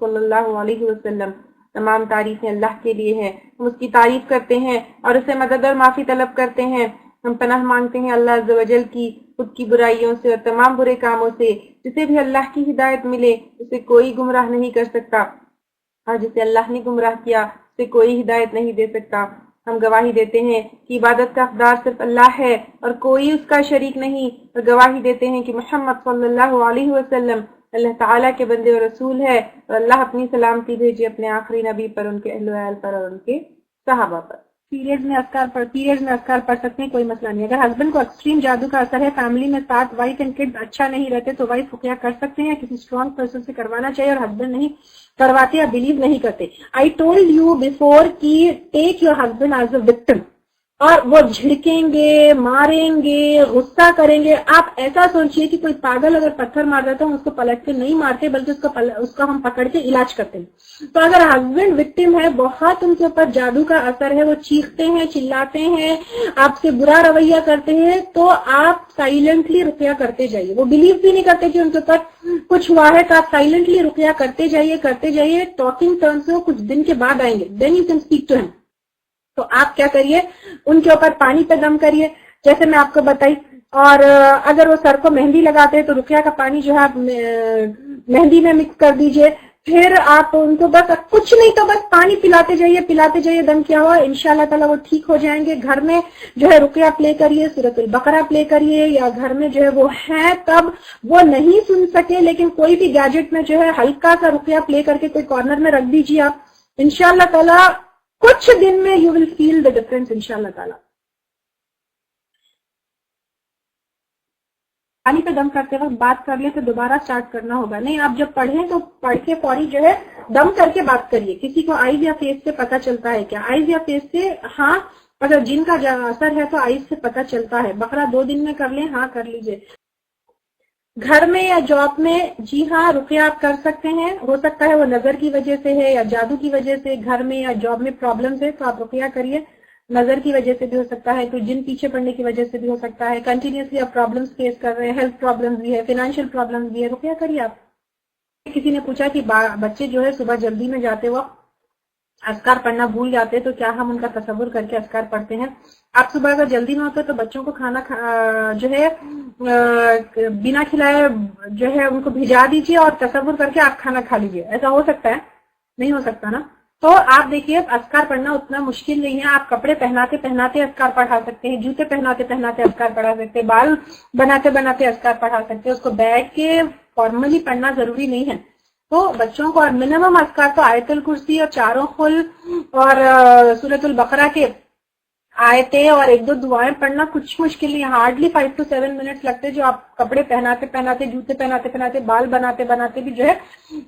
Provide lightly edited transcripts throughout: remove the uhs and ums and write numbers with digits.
सल्लल्लाहु अलैहि वसल्लम। तमाम तारीफें अल्लाह के लिए हैं, हम उसकी तारीफ करते हैं और उससे मदद और माफ़ी तलब करते हैं। हम पनाह मांगते हैं अल्लाह अज़्ज़ व जल की खुद की बुराइयों से और तमाम बुरे कामों से। जिसे भी अल्लाह की हिदायत मिले उसे कोई गुमराह नहीं कर सकता, और जिसे अल्लाह ने गुमराह किया उसे कोई हिदायत नहीं दे सकता। हम गवाही देते हैं कि इबादत का हकदार सिर्फ अल्लाह है और कोई उसका शरीक नहीं, और गवाही देते हैं कि मोहम्मद सल्लल्लाहु अलैहि वसल्लम अल्लाह ताला के बंदे और रसूल है, और अल्लाह अपनी सलामती भेजे अपने आखिरी नबी पर, उनके अहले अहल पर और उनके सहाबा पर। पीरियड्स में अस्कार पढ़ सकते हैं, कोई मसला नहीं। अगर हस्बैंड को एक्सट्रीम जादू का असर है, फैमिली में साथ वाइफ एंड किड्स अच्छा नहीं रहते, तो वाइफ रुकिया कर सकते हैं, किसी स्ट्रॉन्ग पर्सन से करवाना चाहिए, और हस्बैंड नहीं करवाते या बिलीव नहीं करते। आई टोल्ड यू बिफोर कि take your husband as a victim, और वो झिड़केंगे, मारेंगे, गुस्सा करेंगे। आप ऐसा सोचिए कि कोई पागल अगर पत्थर मार देता है, उसको पलट के नहीं मारते, बल्कि उसको हम पकड़ के इलाज करते हैं। तो अगर हस्बैंड विक्टिम है, बहुत उनके ऊपर जादू का असर है, वो चीखते हैं, चिल्लाते हैं, आपसे बुरा रवैया करते हैं, तो आप साइलेंटली रुपया करते जाइए। वो बिलीव भी नहीं करते कि उनके ऊपर कुछ हुआ है, तो आप साइलेंटली रुपया करते जाइए। टॉकिंग टर्म्स में कुछ दिन के बाद आएंगे, then you can speak to him. तो आप क्या करिए, उनके ऊपर पानी पे दम करिए, जैसे मैं आपको बताई। और अगर वो सर को मेहंदी लगाते हैं तो रुकिया का पानी जो है आप मेहंदी में मिक्स कर दीजिए। फिर आप उनको बस कुछ नहीं तो बस पानी पिलाते जाइए, दम किया हुआ, इंशाल्लाह ताला वो ठीक हो जाएंगे। घर में जो है रुकिया प्ले करिए, सूरतुल बकरा प्ले करिए, या घर में जो है वो है तब वो नहीं सुन सके, लेकिन कोई भी गैजेट में जो है हल्का सा रुकिया प्ले करके कोई कॉर्नर में रख दीजिए आप। इंशाल्लाह ताला कुछ दिन में you will feel the difference इंशाल्लाह ताला। पानी पे दम करते वक्त बात कर ले तो दोबारा स्टार्ट करना होगा, नहीं आप जब पढ़ें तो पढ़ के फौरी जो है दम करके बात करिए। किसी को आईज या फेस से पता चलता है क्या? आईज या फेस से, हाँ, अगर जिन का असर है तो आईज से पता चलता है। बकरा 2 दिन में कर लें, हाँ कर लीजिए। घर में या जॉब में, जी हाँ, रुकिया आप कर सकते हैं। हो सकता है वो नजर की वजह से है या जादू की वजह से घर में या जॉब में प्रॉब्लम्स है, तो आप रुकिया करिए। नजर की वजह से भी हो सकता है, तो जिन पीछे पड़ने की वजह से भी हो सकता है। कंटिन्यूसली आप प्रॉब्लम्स फेस कर रहे हैं, हेल्थ प्रॉब्लम्स भी है, फाइनेंशियल प्रॉब्लम्स भी है, रुकिया करिए आप। किसी ने पूछा कि बच्चे जो है सुबह जल्दी में जाते वक्त अस्कार पढ़ना भूल जाते हैं, तो क्या हम उनका तसव्वुर करके अस्कार पढ़ते हैं? आप सुबह अगर जल्दी में होते तो बच्चों को खाना जो है बिना खिलाए जो है उनको भिजा दीजिए और तसव्वुर करके आप खाना खा लीजिए। ऐसा हो सकता है? नहीं हो सकता ना। तो आप देखिए, अस्कार पढ़ना उतना मुश्किल नहीं है। आप कपड़े पहनाते पहनाते अस्कार पढ़ा सकते हैं, जूते पहनाते पहनाते अस्कार पढ़ा सकते हैं, बाल बनाते बनाते अस्कार पढ़ा सकते हैं। उसको बैठ के फॉर्मली पढ़ना जरूरी नहीं है। तो बच्चों को, और मिनिमम अस्कार तो आयतुल कुर्सी और चारों खुल और सूरतुल बकरा के आयतें और 1-2 दुआएं पढ़ना कुछ मुश्किल नहीं। हार्डली 5 to 7 मिनट्स लगते, जो आप कपड़े पहनाते पहनाते, जूते पहनाते पहनाते, बाल बनाते बनाते भी जो है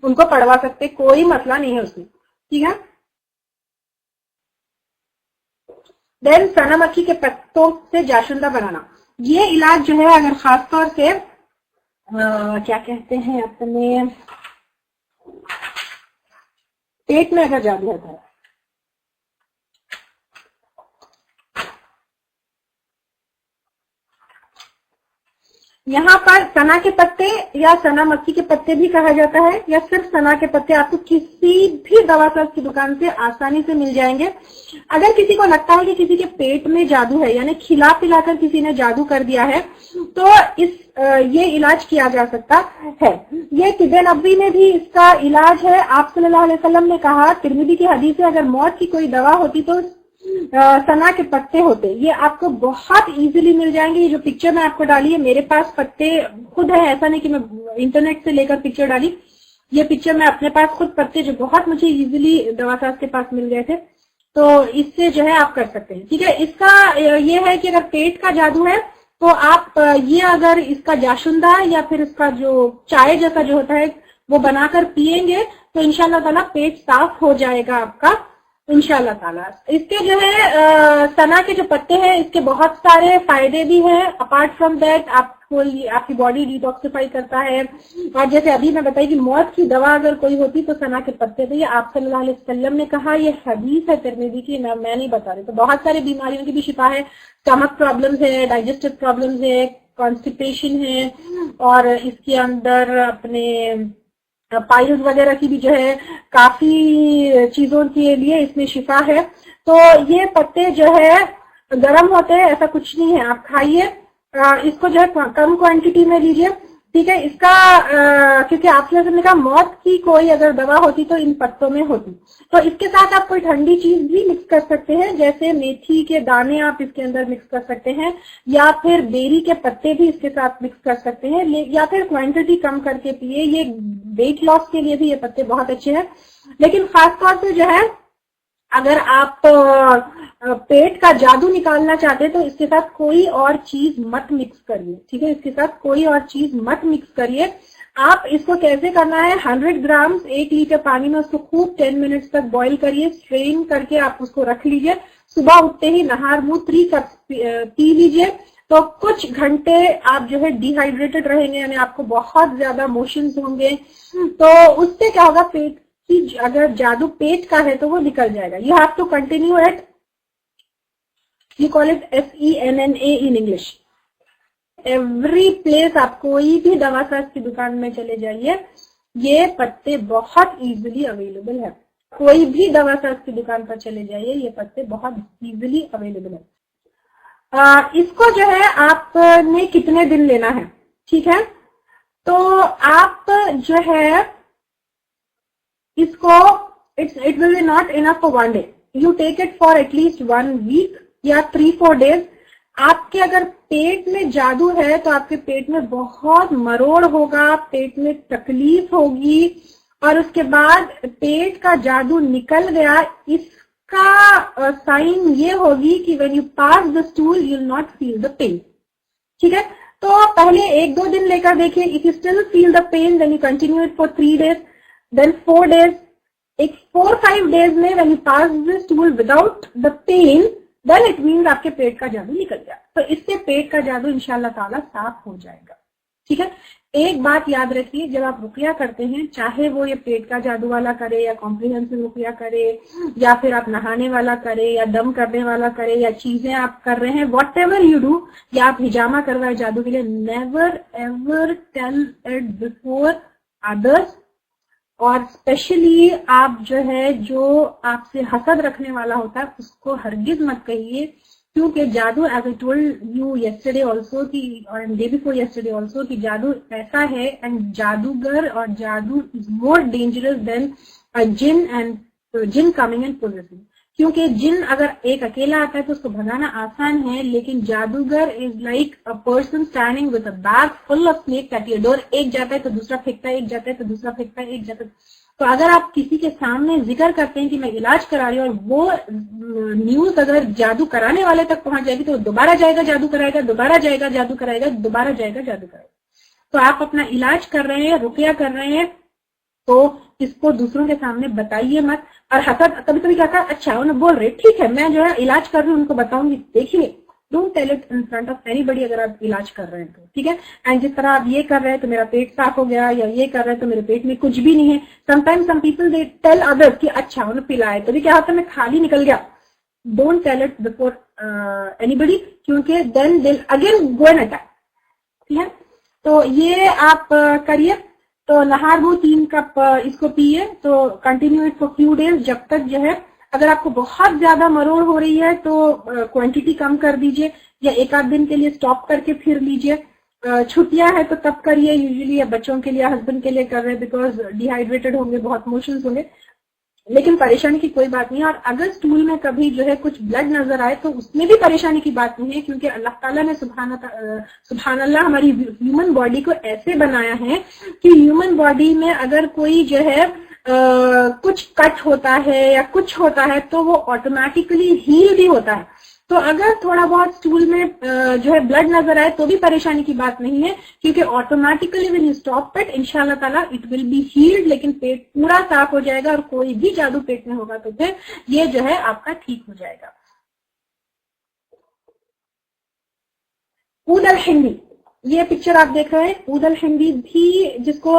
उनको पढ़वा सकते, कोई मसला नहीं है उसमें, ठीक है। देन सना मक्खी के पत्तों से जाशुंदा बनाना, ये इलाज जो है अगर खासतौर से क्या कहते हैं अपने पेट में अगर जादू होता है, यहाँ पर सना के पत्ते या सना मक्खी के पत्ते भी कहा जाता है, या सिर्फ सना के पत्ते आपको किसी भी दवा की दुकान से आसानी से मिल जाएंगे। अगर किसी को लगता है कि किसी के पेट में जादू है, यानी खिला पिलाकर किसी ने जादू कर दिया है, तो ये इलाज किया जा सकता है। ये तिब्बे नबवी में भी इसका इलाज है। आप सल्लल्लाहु अलैहि वसल्लम ने कहा, तिरमिज़ी की हदीस है, अगर मौत की कोई दवा होती तो सना के पत्ते होते। ये आपको बहुत इजीली मिल जाएंगे। ये जो पिक्चर मैं आपको डाली है, मेरे पास पत्ते खुद है, ऐसा नहीं कि मैं इंटरनेट से लेकर पिक्चर डाली। ये पिक्चर मैं अपने पास खुद पत्ते जो बहुत मुझे इजीली दवाखाना के पास मिल गए थे, तो इससे जो है आप कर सकते हैं। ठीक है, इसका ये है कि अगर पेट का जादू है तो आप ये अगर इसका जाशुंदा या फिर इसका जो चाय जैसा जो होता है वो बनाकर पिएंगे तो इंशाल्लाह ताला पेट साफ हो जाएगा आपका, इंशाल्लाह ताला। इसके जो है सना के जो पत्ते हैं, इसके बहुत सारे फायदे भी हैं। अपार्ट फ्रॉम दैट आपको आपकी बॉडी डिटॉक्सिफाई करता है। और जैसे अभी मैं बताई कि मौत की दवा अगर कोई होती तो सना के पत्ते थे। ये आप सल्लल्लाहु अलैहि वसल्लम ने कहा, ये हदीस है तिरमिज़ी की, मैं नहीं बता रही। तो बहुत सारी बीमारियों की भी शिफा है। स्टमक प्रॉब्लम्स है, डाइजेस्टिव प्रॉब्लम्स है, कॉन्स्टिपेशन है, और इसके अंदर अपने पाइल्स वगैरह की भी जो है काफी चीजों के लिए इसमें शिफा है। तो ये पत्ते जो है गर्म होते हैं, ऐसा कुछ नहीं है, आप खाइए। इसको जो है कम क्वांटिटी में लीजिए। ठीक है, इसका क्योंकि आपने कहा मौत की कोई अगर दवा होती तो इन पत्तों में होती। तो इसके साथ आप कोई ठंडी चीज भी मिक्स कर सकते हैं, जैसे मेथी के दाने आप इसके अंदर मिक्स कर सकते हैं, या फिर बेरी के पत्ते भी इसके साथ मिक्स कर सकते हैं, या फिर क्वांटिटी कम करके पिए। ये वेट लॉस के लिए भी ये पत्ते बहुत अच्छे हैं। लेकिन खासतौर पर जो है अगर आप पेट का जादू निकालना चाहते हैं तो इसके साथ कोई और चीज मत मिक्स करिए। ठीक है, इसके साथ कोई और चीज मत मिक्स करिए। आप इसको कैसे करना है, 100 ग्राम 1 लीटर पानी में उसको खूब 10 मिनट्स तक बॉईल करिए, स्ट्रेन करके आप उसको रख लीजिए। सुबह उठते ही नहार मुंह 3 कप पी लीजिए। तो कुछ घंटे आप जो है डिहाइड्रेटेड रहेंगे, यानी आपको बहुत ज्यादा मोशंस होंगे। तो उससे क्या होगा, पेट कि अगर जादू पेट का है तो वो निकल जाएगा। You have to continue at, you call it SENNA in English. Every place, आप कोई भी दवाशास्त्र की दुकान में चले जाइए, ये पत्ते बहुत इजीली अवेलेबल है। कोई भी दवाशास्त्र की दुकान पर चले जाइए, ये पत्ते बहुत इजीली अवेलेबल है। इसको जो है आपने कितने दिन लेना है, ठीक है, तो आप जो है इसको it will be not enough for one day. You take it for at least 1 week या 3-4 days. आपके अगर पेट में जादू है तो आपके पेट में बहुत मरोड़ होगा, पेट में तकलीफ होगी, और उसके बाद पेट का जादू निकल गया, इसका साइन ये होगी कि when you pass the stool you will not feel the pain. ठीक है, तो पहले 1-2 दिन लेकर देखिए। If you still feel the pain then you continue it for 3 days. Then 4 days, एक 4-5 days में when you pass the stool without the pain, then it means आपके पेट का जादू निकल गया। तो इससे पेट का जादू इंशाल्लाह ताला साफ हो जाएगा। ठीक है, एक बात याद रखिए, जब आप रुकिया करते हैं, चाहे वो ये पेट का जादू वाला करे या कॉम्प्रिहेंसिव रुकिया करे, या फिर आप नहाने वाला करे या दम करने वाला करे, या चीजें आप कर रहे हैं, वॉट एवर यू डू, या आप हिजामा करवाए जादू के लिए, never ever tell it before others. और स्पेशली आप जो है, जो आपसे हसद रखने वाला होता है, उसको हरगिज मत कहिए, क्योंकि जादू, as I told you yesterday also की, और डे बिफोर यस्टरडे ऑल्सो, कि जादू ऐसा है, एंड जादूगर और जादू is more dangerous than a जिन, एंड जिन कमिंग एंड पोजेसिंग। क्योंकि जिन अगर एक अकेला आता है तो उसको भगाना आसान है, लेकिन जादूगर is like a person standing with a bag full of snakes at your door. एक जाता है तो दूसरा फेंकता है, एक जाता है तो दूसरा फेंकता है, एक जाता है। तो अगर आप किसी के सामने जिक्र करते हैं कि मैं इलाज करा रही हूँ, और वो न्यूज अगर जादू कराने वाले तक पहुंच जाएगी, तो दोबारा जाएगा जादू कराएगा, दोबारा जाएगा जादू कराएगा, दोबारा जाएगा जादू कराएगा। तो आप अपना इलाज कर रहे हैं, रुकिया कर रहे हैं, तो इसको दूसरों के सामने बताइए मत। और हसद कभी कभी कहता है, अच्छा उन्हें बोल रहे, ठीक है मैं जो है इलाज कर रही हूँ, उनको बताऊंगी, देखिए, don't tell it in front of anybody अगर आप इलाज कर रहे हैं तो। ठीक है, एंड जिस तरह आप ये कर रहे हैं तो मेरा पेट साफ हो गया, या ये कर रहे हैं तो मेरे पेट में कुछ भी नहीं है। Sometimes some people they tell others कि अच्छा उन्हें पिलाए, तो भी क्या होता है, मैं खाली निकल गया। Don't tell it before anybody, क्योंकि then they'll again go an attack. ठीक है, तो ये आप करिए। तो नहार वो 3 कप इसको पिए, तो continue it for few days, जब तक जो है अगर आपको बहुत ज्यादा मरोड़ हो रही है तो क्वांटिटी कम कर दीजिए, या एक आध दिन के लिए स्टॉप करके फिर लीजिए। छुट्टियां है तो तब करिए, यूजुअली बच्चों के लिए, हस्बैंड के लिए कर रहे हैं, बिकॉज डिहाइड्रेटेड होंगे, बहुत मोशंस होंगे, लेकिन परेशानी की कोई बात नहीं है। और अगर स्टूल में कभी जो है कुछ ब्लड नजर आए तो उसमें भी परेशानी की बात नहीं है, क्योंकि अल्लाह ताला ने सुभान अल्लाह हमारी ह्यूमन बॉडी को ऐसे बनाया है कि ह्यूमन बॉडी में अगर कोई जो है कुछ कट होता है या कुछ होता है तो वो ऑटोमेटिकली हील भी होता है। तो अगर थोड़ा बहुत स्टूल में जो है ब्लड नजर आए तो भी परेशानी की बात नहीं है, क्योंकि automatically when you stop it इंशाल्लाह ताला इट विल बी हील्ड, लेकिन पेट पूरा साफ हो जाएगा और कोई भी जादू पेट में होगा तो फिर ये जो है आपका ठीक हो जाएगा। ऊद अल हिंदी, ये पिक्चर आप देख रहे हैं, ऊद अल हिंदी भी, जिसको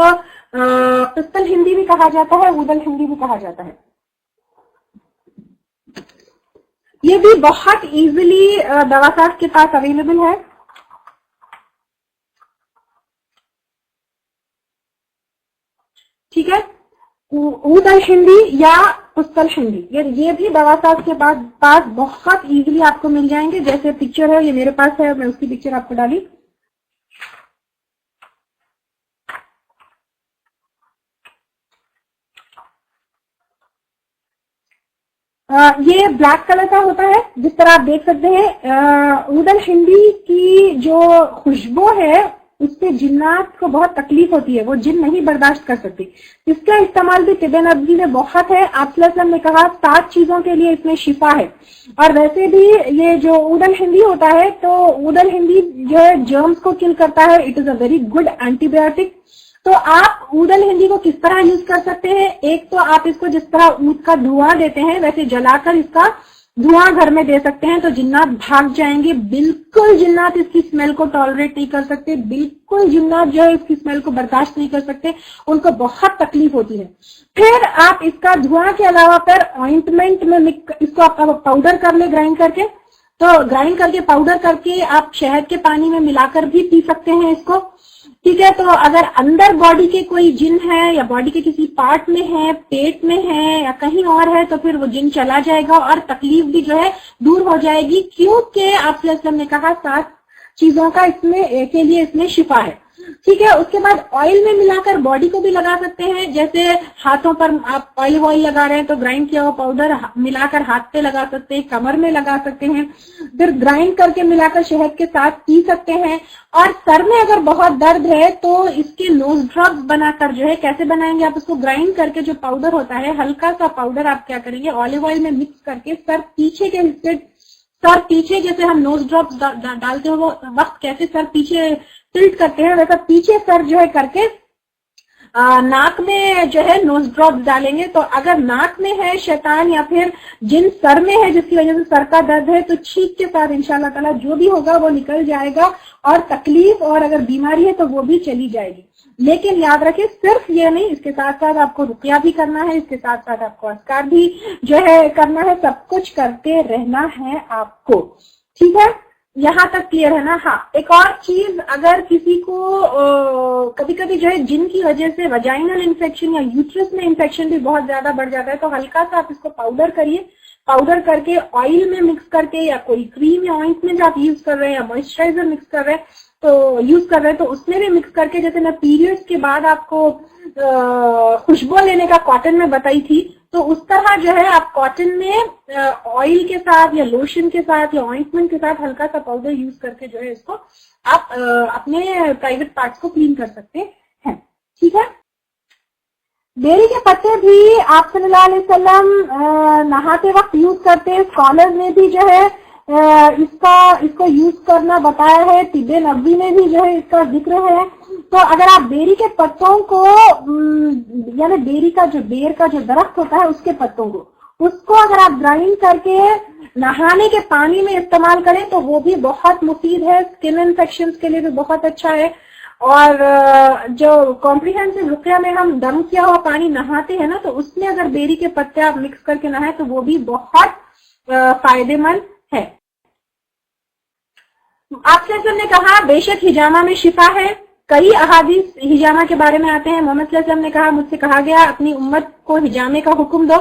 पिस्तल हिंदी भी कहा जाता है, ऊद अल हिंदी भी कहा जाता है। ये भी बहुत इजीली दवाखाना के पास अवेलेबल है। ठीक है, ऊद अल हिंदी या पुस्तल हिंदी, ये भी दवाखाना के पास बहुत इजीली आपको मिल जाएंगे। जैसे पिक्चर है, ये मेरे पास है, मैं उसकी पिक्चर आपको डाली। ये ब्लैक कलर का होता है, जिस तरह आप देख सकते हैं। ऊद अल हिंदी की जो खुशबू है उससे जिन्नात को बहुत तकलीफ होती है, वो जिन नहीं बर्दाश्त कर सकती। इसका इस्तेमाल भी तिब नबवी में बहुत है। आप सल्लल्लाहु अलैहि वसल्लम ने कहा 7 चीजों के लिए इसमें शिफा है। और वैसे भी ये जो ऊद अल हिंदी होता है, तो ऊद अल हिंदी जो है जर्म्स को किल करता है। It is a very good antibiotic. तो आप ऊद अल हिंदी को किस तरह यूज कर सकते हैं? एक तो आप इसको जिस तरह ऊद का धुआं देते हैं वैसे जलाकर इसका धुआं घर में दे सकते हैं, तो जिन्नात भाग जाएंगे। बिल्कुल जिन्नात इसकी स्मेल को टॉलरेट नहीं कर सकते, बिल्कुल जिन्नात जो है इसकी स्मेल को बर्दाश्त नहीं कर सकते, उनको बहुत तकलीफ होती है। फिर आप इसका धुआं के अलावा फिर ऑइंटमेंट में इसको आप पाउडर कर ले, ग्राइंड करके, तो ग्राइंड करके पाउडर करके आप शहद के पानी में मिलाकर भी पी सकते हैं इसको। ठीक है, तो अगर अंदर बॉडी के कोई जिन है या बॉडी के किसी पार्ट में है, पेट में है या कहीं और है, तो फिर वो जिन चला जाएगा और तकलीफ भी जो है दूर हो जाएगी, क्योंकि आप सल्लल्लाहु अलैहि वसल्लम ने कहा 7 चीजों का इसमें के लिए इसमें शिफा है। ठीक है, उसके बाद ऑयल में मिलाकर बॉडी को भी लगा सकते हैं। जैसे हाथों पर आप ऑलिव ऑयल लगा रहे हैं तो ग्राइंड किया हुआ पाउडर मिलाकर हाथ पे लगा सकते हैं, कमर में लगा सकते हैं, फिर ग्राइंड करके मिलाकर शहद के साथ पी सकते हैं। और सर में अगर बहुत दर्द है तो इसके नोज ड्रॉप्स बनाकर जो है, कैसे बनाएंगे आप उसको, ग्राइंड करके जो पाउडर होता है, हल्का सा पाउडर आप क्या करेंगे, ऑलिव ऑयल में मिक्स करके सर पीछे के हिस्से, सर पीछे जैसे हम नोज ड्रॉप्स डालते हो वो वक्त कैसे सर पीछे टिल्ट करते हैं, वैसा पीछे सर जो है करके नाक में जो है नोज ड्रॉप्स डालेंगे। तो अगर नाक में है शैतान या फिर जिन सर में है जिसकी वजह से सर का दर्द है, तो छींक के साथ इंशाल्लाह ताला जो भी होगा वो निकल जाएगा और तकलीफ और अगर बीमारी है तो वो भी चली जाएगी। लेकिन याद रखें, सिर्फ ये नहीं, इसके साथ साथ आपको रुकिया भी करना है, इसके साथ साथ आपको अस्कार भी जो है करना है, सब कुछ करते रहना है आपको। ठीक है, यहाँ तक क्लियर है ना? हाँ, एक और चीज, अगर किसी को कभी कभी जो है जिन की वजह से वजाइनल इन्फेक्शन या यूट्रस में इन्फेक्शन भी बहुत ज्यादा बढ़ जाता है, तो हल्का सा आप इसको पाउडर करिए, पाउडर करके ऑयल में मिक्स करके या कोई क्रीम या ऑइंटमेंट आप यूज कर रहे हैं या मॉइस्चराइजर मिक्स कर रहे हैं तो यूज कर रहे हैं तो उसमें भी मिक्स करके, जैसे मैं पीरियड्स के बाद आपको खुशबू लेने का कॉटन में बताई थी, तो उस तरह जो है आप कॉटन में ऑयल के साथ या लोशन के साथ या ऑइंटमेंट के साथ हल्का सा पाउडर यूज करके जो है इसको आप अपने प्राइवेट पार्ट्स को क्लीन कर सकते हैं। ठीक है, बेरी के पत्ते भी आप सल्लल्लाहु अलैहि वसल्लम नहाते वक्त यूज करते हैं। स्कॉलर ने भी जो है इसको यूज करना बताया है, तिब्बे नबवी में भी जो है इसका जिक्र है। तो अगर आप बेरी के पत्तों को, यानी बेरी का जो बेर का जो दरख्त होता है उसके पत्तों को, उसको अगर आप ग्राइंड करके नहाने के पानी में इस्तेमाल करें तो वो भी बहुत मुफीद है, स्किन इन्फेक्शन के लिए भी बहुत अच्छा है। और जो कॉम्प्रिहेंसिव रुकिया में हम दम किया हुआ पानी नहाते हैं ना, तो उसमें अगर बेरी के पत्ते आप मिक्स करके नहाए तो वो भी बहुत फायदेमंद है। आपसे ने कहा बेशक हिजामा में शिफा है, कई अहादीस हिजामा के बारे में आते हैं। मोहम्मद सल्लल्लाहु अलैहि वसल्लम ने कहा, मुझसे कहा गया अपनी उम्मत को हिजामे का हुक्म दो।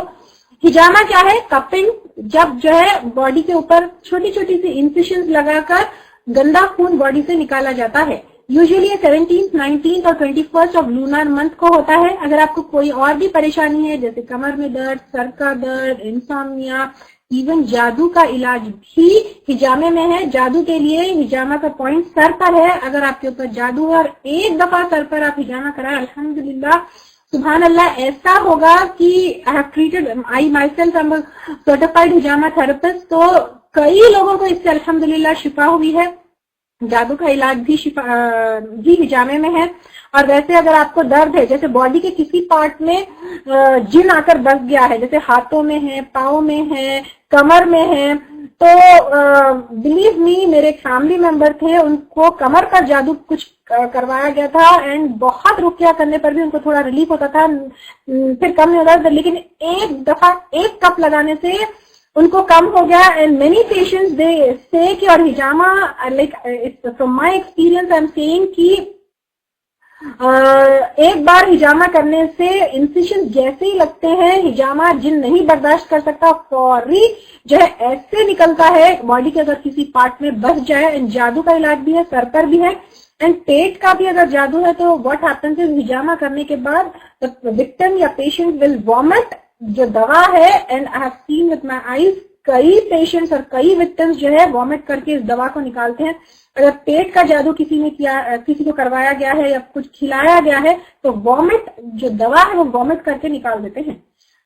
हिजामा क्या है? कपिंग, जब जो है बॉडी के ऊपर छोटी छोटी सी इंसिशंस लगाकर गंदा खून बॉडी से निकाला जाता है। यूजुअली 17th, 19th और 21st ऑफ लूनर मंथ को होता है। अगर आपको कोई और भी परेशानी है जैसे कमर में दर्द, सर का दर्द, इंसोम्निया, इवन जादू का इलाज भी हिजामे में है। जादू के लिए हिजामा का पॉइंट सर पर है। अगर आपके ऊपर जादू है और एक दफा सर पर आप हिजामा कराएं, अल्हम्दुलिल्लाह, सुभान अल्लाह, ऐसा होगा कि I have treated, I myself am certified हिजामा थेरेपिस्ट, तो कई लोगों को इससे अल्हम्दुलिल्लाह शिफा हुई है। जादू का इलाज भी हिजामे में है। और वैसे अगर आपको दर्द है, जैसे बॉडी के किसी पार्ट में जिन आकर बस गया है, जैसे हाथों में है, पाँव में है, कमर में है, तो बिलीव मी, मेरे एक फैमिली मेंबर थे, उनको कमर का जादू कुछ करवाया गया था एंड बहुत रुकिया करने पर भी उनको थोड़ा रिलीफ होता था, फिर कम नहीं होता था, लेकिन एक दफा एक कप लगाने से उनको कम हो गया। And many patients they say कि, और हिजामा, like from my experience I am saying कि एक बार हिजामा करने से इंसिशन जैसे ही लगते हैं, हिजामा जिन नहीं बर्दाश्त कर सकता, फौरी जो है ऐसे निकलता है बॉडी के अगर किसी पार्ट में बस जाए। एंड जादू का इलाज भी है, सर पर भी है, एंड पेट का भी अगर जादू है तो व्हाट हैपेंस इज, हिजामा करने के बाद विक्टिम या पेशेंट विल वॉमिट जो दवा है, and I have seen with my eyes कई पेशेंट्स और कई विक्टिम्स जो है वॉमिट करके इस दवा को निकालते हैं। अगर पेट का जादू किसी ने किया, किसी को करवाया गया है या कुछ खिलाया गया है, तो वॉमिट जो दवा है वो वॉमिट करके निकाल देते हैं।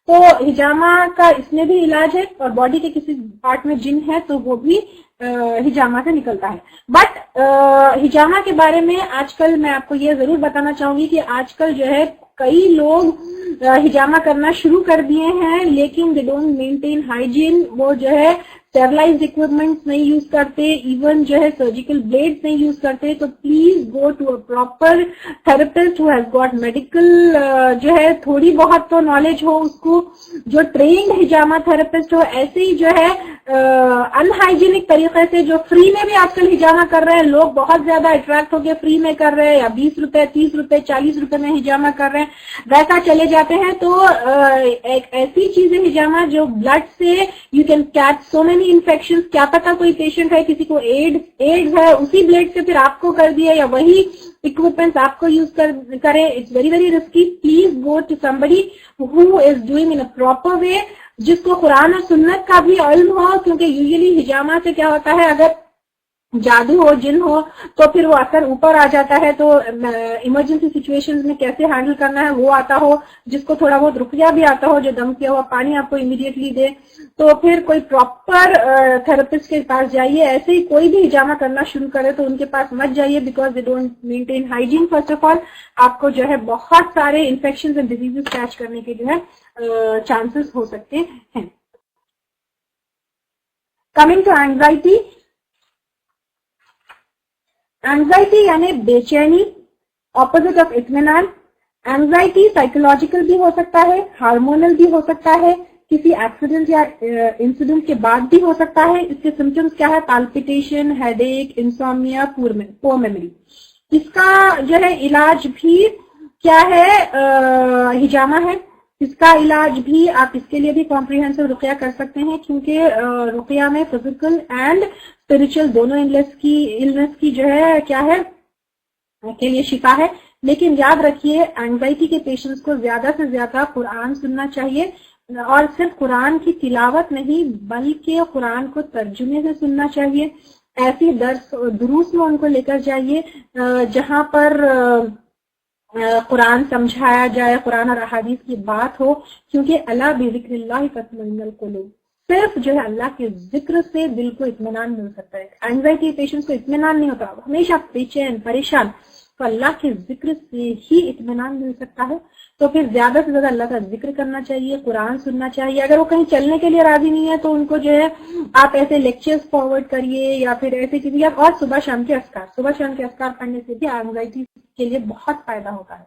तो हिजामा का इसमें भी इलाज है, और बॉडी के किसी पार्ट में जिन है तो वो भी हिजामा से निकलता है। बट हिजामा के बारे में आजकल मैं आपको ये जरूर बताना चाहूंगी कि आजकल जो है कई लोग हिजामा करना शुरू कर दिए हैं, लेकिन दे डोंट मेंटेन हाइजीन। वो जो है स्टेरलाइज्ड इक्विपमेंट्स नहीं यूज करते, इवन जो है सर्जिकल ब्लेड्स नहीं यूज करते। तो please go to a proper therapist who has got medical जो है थोड़ी बहुत तो नॉलेज हो उसको, जो ट्रेन्ड हिजामा थेरेपिस्ट हो। ऐसे ही जो है अनहाइजीनिक तरीके से जो फ्री में भी आजकल हिजामा कर रहे हैं लोग, बहुत ज्यादा अट्रैक्ट होकर फ्री में कर रहे हैं, या 20 रुपए, 30 रुपए, 40 रुपए में हिजामा कर रहे हैं, वैसा चले जाते हैं। तो एक ऐसी चीज है हिजामा जो ब्लड से you can catch so many infection. क्या पता कोई पेशेंट है, किसी को एड्स है, उसी ब्लेड से फिर आपको कर दिया, या वही इक्विपमेंट्स आपको यूज करे। It's very very risky. Please go to somebody who is doing in a proper way, जिसको कुरान और सुन्नत का भी इल्म हो, क्योंकि यूजुअली हिजामा से क्या होता है, अगर जादू हो, जिन हो, तो फिर वो असर ऊपर आ जाता है। तो इमरजेंसी सिचुएशंस में कैसे हैंडल करना है वो आता हो, जिसको थोड़ा बहुत रुकिया भी आता हो, जो दम किया हुआ पानी आपको इमीडिएटली दे, तो फिर कोई प्रॉपर थेरेपिस्ट के पास जाइए। ऐसे ही कोई भी हिजामा करना शुरू करे तो उनके पास मत जाइए, because they don't maintain hygiene. First of all आपको जो है बहुत सारे इन्फेक्शन एंड डिजीजेस कैच करने के जो है चांसेस हो सकते हैं। कमिंग टू एंजाइटी, एंजाइटी यानी बेचैनी, ऑपोजिट ऑफ इत्मीनान। एंजाइटी साइकोलॉजिकल भी हो सकता है, हार्मोनल भी हो सकता है, किसी एक्सीडेंट या इंसिडेंट के बाद भी हो सकता है। इसके सिम्टम्स क्या है, palpitation, headache, insomnia, poor memory. इसका जो है इलाज भी क्या है, हिजामा है। इसका इलाज भी आप इसके लिए भी कॉम्प्रिहेंसिव रुकिया कर सकते हैं, क्योंकि रुकिया में फिजिकल एंड स्पिरिचुअल दोनों इलनेस की जो है क्या है के लिए शिफा है। लेकिन याद रखिए, एंजाइटी के पेशेंट्स को ज्यादा से ज्यादा कुरान सुनना चाहिए, और सिर्फ कुरान की तिलावत नहीं बल्कि कुरान को तर्जुमे से सुनना चाहिए। ऐसी दुरूस में उनको लेकर जाइए जहां पर कुरान समझाया जाए, कुरान और अहादीस की बात हो, क्योंकि अला बिज़िक्रिल्लाहि तत्मइन्नुल कुलूब, सिर्फ जो है अल्लाह के जिक्र से दिल को इत्मीनान मिल सकता है। एंजाइटी पेशेंट्स को इत्मीनान नहीं होता, हमेशा बेचैन परेशान, तो अल्लाह के जिक्र से ही इत्मीनान मिल सकता है। तो फिर ज्यादा से ज्यादा अल्लाह का जिक्र करना चाहिए, कुरान सुनना चाहिए। अगर वो कहीं चलने के लिए राजी नहीं है तो उनको जो है आप ऐसे लेक्चर्स फॉरवर्ड करिए, या फिर ऐसी चीजें, और सुबह शाम के अस्कार पढ़ने से भी एंजाइटी के लिए बहुत फायदा होता है।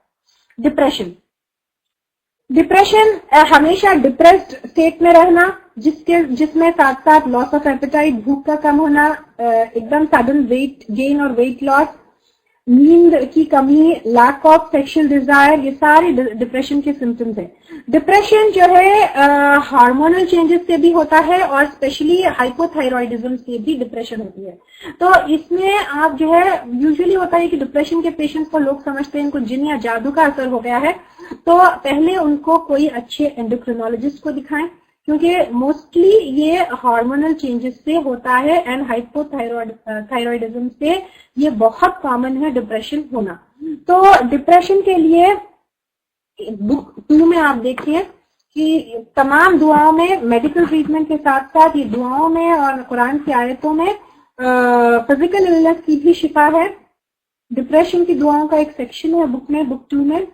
डिप्रेशन हमेशा डिप्रेस्ड स्टेट में रहना, जिसमें साथ साथ लॉस ऑफ एपेटाइट, भूख का कम होना, एकदम सडन वेट गेन और वेट लॉस, नींद की कमी, लैक ऑफ सेक्सुअल डिजायर, ये सारे डिप्रेशन के सिम्टम्स हैं। डिप्रेशन जो है हार्मोनल चेंजेस से भी होता है और स्पेशली हाइपोथायरॉयडिज्म से भी डिप्रेशन होती है। तो इसमें आप जो है यूजुअली होता है कि डिप्रेशन के पेशेंट्स को लोग समझते हैं इनको जिन या जादू का असर हो गया है, तो पहले उनको कोई अच्छे एंडोक्रिनोलॉजिस्ट को दिखाएं, क्योंकि मोस्टली ये हार्मोनल चेंजेस से होता है एंड हाइपोथायरॉयडिज्म से ये बहुत कॉमन है डिप्रेशन होना। तो डिप्रेशन के लिए बुक 2 में आप देखिए कि तमाम दुआओं में मेडिकल ट्रीटमेंट के साथ साथ ये दुआओं में और कुरान की आयतों में फिजिकल इलनेस की भी शिफा है। डिप्रेशन की दुआओं का एक सेक्शन है बुक 2 में।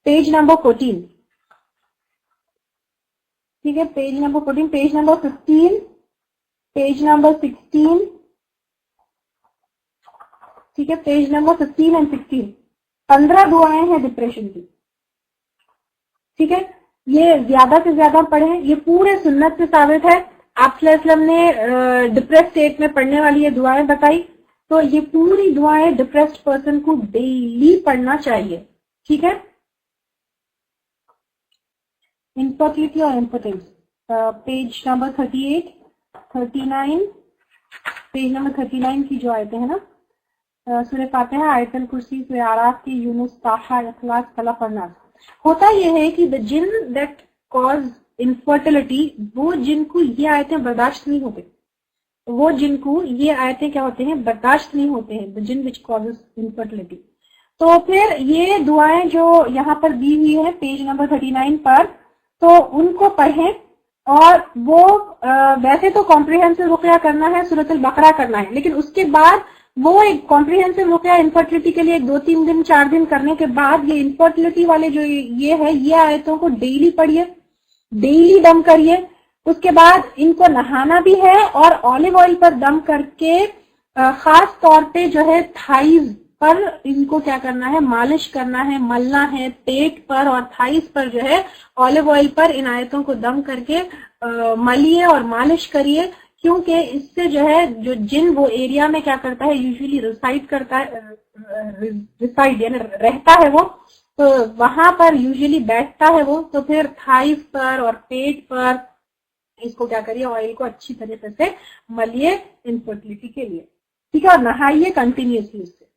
पेज नंबर 14, ठीक है, page number 14, page number 15, page number 16, ठीक है, पेज नंबर 15 एंड 16, 15 दुआएं हैं डिप्रेशन की, ठीक है। ये ज्यादा से ज्यादा पढ़ें, ये पूरे सुन्नत से साबित है। आप सल्लल्लाहु अलैहि वसल्लम ने डिप्रेस स्टेट में पढ़ने वाली ये दुआएं बताई, तो ये पूरी दुआएं डिप्रेस्ड पर्सन को डेली पढ़ना चाहिए, ठीक है। इनफर्टिलिटी और impotence, page number 38, 39, page number 39 की जो आयतें हैं ना, सूरह फातिहा, आयतल कुर्सी, सूरह आराफ की, यूनुस, ताहा, इखलास, फलक और नास। होता यह है कि द जिन दैट कॉज इनफर्टिलिटी, वो जिनको ये आयतें बर्दाश्त नहीं होते, वो जिनको ये आयतें क्या होते हैं, बर्दाश्त नहीं होते हैं, द जिन विच कॉजेज इनफर्टिलिटी। तो फिर ये दुआएं जो यहाँ पर दी हुई है पेज नंबर 39 पर, तो उनको पढ़ें। और वो वैसे तो कॉम्प्रिहेंसिव रुक़या करना है, सूरत अल बकरा करना है, लेकिन उसके बाद वो एक कॉम्प्रिहेंसिव रुक़या इनफर्टिलिटी के लिए 2-3 दिन 4 दिन करने के बाद ये इनफर्टिलिटी वाले जो ये है, ये आयतों को डेली पढ़िए, डेली दम करिए। उसके बाद इनको नहाना भी है और ऑलिव ऑयल पर दम करके खास तौर पे जो है थाइज पर इनको क्या करना है, मालिश करना है, मलना है, पेट पर और थाइस पर जो है ऑलिव ऑयल पर इन आयतों को दम करके मलिए और मालिश करिए, क्योंकि इससे जो है जो जिन वो एरिया में क्या करता है, यूजुअली रिसाइड करता है, रिसाइड यानी रहता है वो, तो वहां पर यूजुअली बैठता है वो, तो फिर थाइस पर और पेट पर इसको क्या करिए, ऑयल को अच्छी तरीके से मलिए इनफर्टिलिटी के लिए, ठीक है, और नहाइए कंटिन्यूसली उससे।